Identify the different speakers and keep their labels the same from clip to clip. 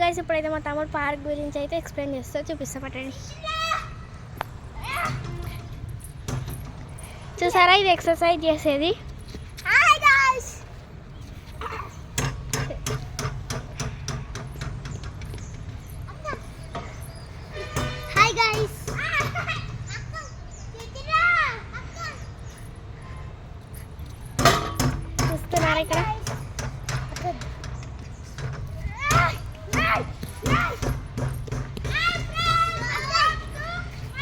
Speaker 1: Guys ఇప్పుడైతే మా తమ్ముడు పార్క్ గురించి అయితే ఎక్స్ప్లెయిన్ చేస్తా చూపిస్తా పట్టండి. చూసారా ఇది ఎక్సర్సైజ్ చేసేది. హాయ్ గైస్ హాయ్ గైస్ చూస్తున్నారా ఇక్కడ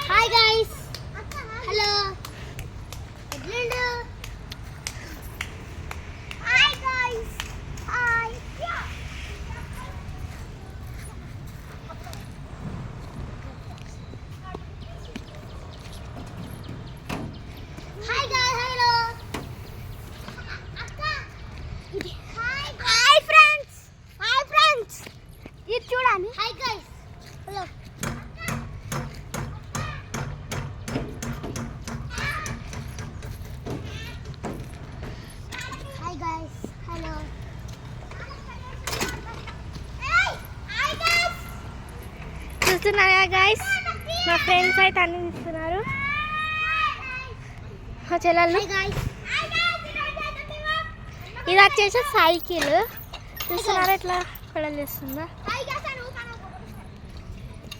Speaker 1: hi guys hello hi guys hi hi guys hello hi friends ఇది చూడండి. Hi guys hello hi guys hello చూస్తున్నారా గైస్ మా ఫ్రెండ్స్ అయితే అన్ని చూస్తున్నారు. మా చెల్లెళ్ళు ఇది వచ్చేసి సైకిల్ చూస్తున్నారా ఎట్లా పెడల్ చేస్తుందా.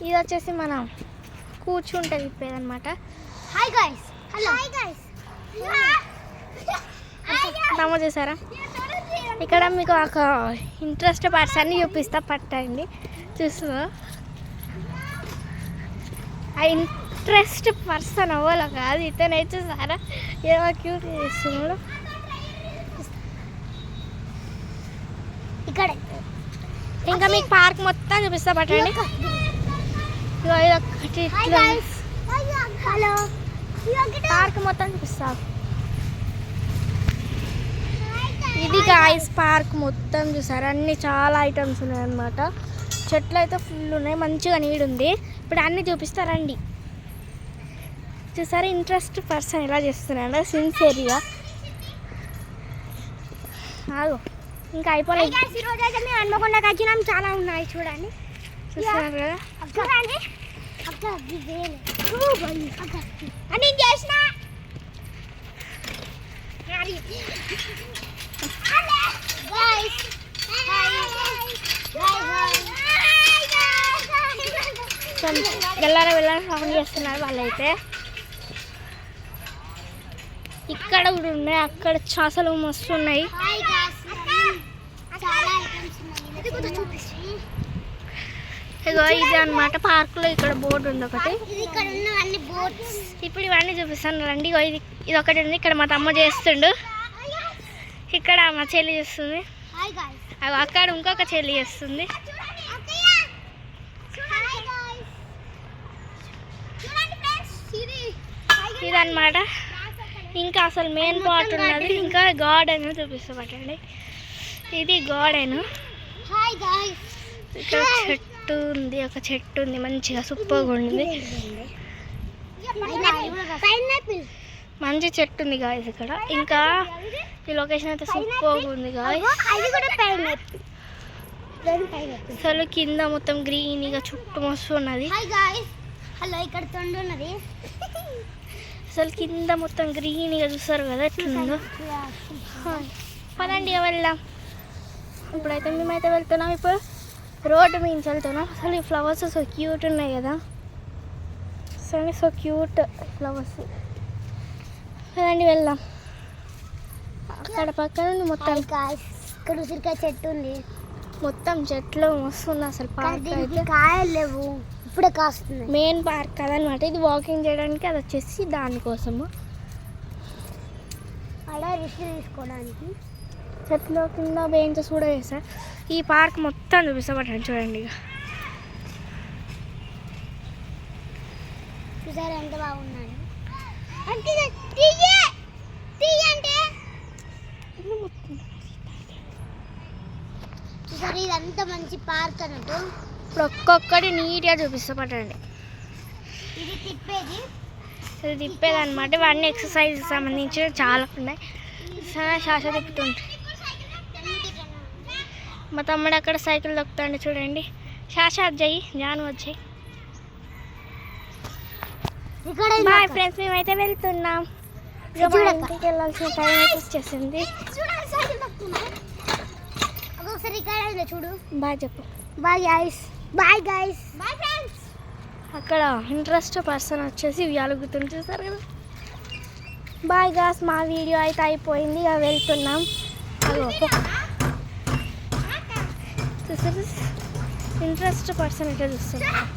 Speaker 1: ఇది వచ్చేసి మనం కూర్చుంటే తిప్పేది అనమాట. Hi guys hello hi guys తమ్ముడు చూసారా ఇక్కడ మీకు ఒక ఇంట్రెస్ట్ పర్సన్ని చూపిస్తా పట్టండి. చూస్తుందా ఆ ఇంట్రెస్ట్ పర్సన్ అవ్వాలో కాదు ఇతనే చూసారా ఏమో క్యూట్ చేస్తున్నాడు. ఇక్కడ ఇంకా మీకు పార్క్ మొత్తం చూపిస్తా పట్టండి. పార్క్ మొత్తం చూపిస్తా. ఇది గాయస్ పార్క్ మొత్తం చూసారు అన్ని చాలా ఐటమ్స్ ఉన్నాయి అన్నమాట. చెట్లు అయితే ఫుల్ ఉన్నాయి మంచిగా నీడుంది. ఇప్పుడు అన్నీ చూపిస్తారండి. చూసారా ఇంట్రెస్ట్ పర్సన్ ఎలా చేస్తున్నాడు సిన్సియర్గా. ఆగు ఇంకా అయిపోలేదు. ఈరోజు అయితే మేము హన్మకొండకి వచ్చినాం. చాలా ఉన్నాయి చూడండి. చూస్తున్నారు కదా చూడండి అని చేసిన వెళ్ళారా సౌండ్ చేస్తున్నారు వాళ్ళైతే. ఇక్కడ కూడా ఉన్నాయి అక్కడ అసలు మస్తు ఉన్నాయి. ఇగో ఇది అనమాట పార్కులో ఇక్కడ బోర్డు ఉంది ఒకటి. ఇప్పుడు ఇవన్నీ చూపిస్తాను రండి. ఇగో ఇది ఒకటి ఉంది. ఇక్కడ మా తమ్ముడు చేస్తుండు. ఇక్కడ మా చెల్లి చేస్తుంది. అక్కడ ఇంకొక చెల్లి చేస్తుంది. ఇదన్నమాట. ఇంకా అసలు మెయిన్ పార్ట్ ఉన్నది ఇంకా గార్డెన్ చూపిస్తా పట్టండి. ఇది గార్డెన్. ఇక్కడ చెట్టు ఉంది ఒక చెట్టు ఉంది మంచిగా సూపర్గా ఉంది. మంచి చెట్టు ఉంది గాయస్ ఇక్కడ. ఇంకా ఈ లొకేషన్ అయితే సూపర్గా ఉంది గాయస్. అసలు కింద మొత్తం గ్రీన్గా చుట్టూ మస్తు ఉన్నది. అసలు కింద మొత్తం గ్రీన్గా చూస్తారు కదా ఎట్లుందో. పదండి వెళ్దాం. ఇప్పుడైతే మేమైతే వెళ్తున్నాం. ఇప్పుడు రోడ్డు మీన్స్ వెళ్తున్నాం. అసలు ఈ ఫ్లవర్స్ సో క్యూట్ ఉన్నాయి కదా. అసలు సో క్యూట్ ఫ్లవర్స్. పదండి వెళ్దాం. అక్కడ పక్కన మొత్తం ఇక్కడ ఉసిరికాయ చెట్టు ఉంది. మొత్తం చెట్లు వస్తుంది. అసలు పార్క్ అయితే కాయలు లేవు ఇప్పుడే కాస్తుంది. మెయిన్ పార్క్ కదనమాట ఇది. వాకింగ్ చేయడానికి అది వచ్చేసి దానికోసము అలా రిస్ట్ తీసుకోవడానికి చెట్లు కింద బెంచెస్ కూడా వేస్తారు. ఈ పార్క్ మొత్తం చూపిస్తామంటాను చూడండి. ఇక చూసారా ఎంత బాగున్నాను అంటే చూసారు ఇదంతా మంచి పార్క్ అన్నట్టు. ఇప్పుడు ఒక్కొక్కటి నీట్గా చూపిస్తామంటండి. ఇది తిప్పేది అనమాట. ఇవన్నీ ఎక్సర్సైజ్ సంబంధించి చాలా ఉన్నాయి. శ్వాస తిప్పుతుంటాయి. మా తమ్ముడు అక్కడ సైకిల్ దొక్కుతాండి చూడండి. శాశ్వత్ జై జాను వచ్చాయి. బాయ్ ఫ్రెండ్స్, మేమైతే వెళ్తున్నాం. ఇక మా ఇంటికి వెళ్ళాల్సిన టైం అయితే వచ్చేసింది.
Speaker 2: చూడు,
Speaker 1: బాయ్ చెప్పు.
Speaker 2: Bye guys, bye guys, bye friends.
Speaker 1: అక్కడ ఇంట్రెస్ట్ పర్సన్ వచ్చేసి వ్యాలుగుతుంది చూసారు కదా. బాయ్ గాస్, మా వీడియో అయితే అయిపోయింది. ఇక వెళ్తున్నాం. చూసారు ఇంట్రెస్ట్ పర్సన్ అయితే చూస్తున్నాం.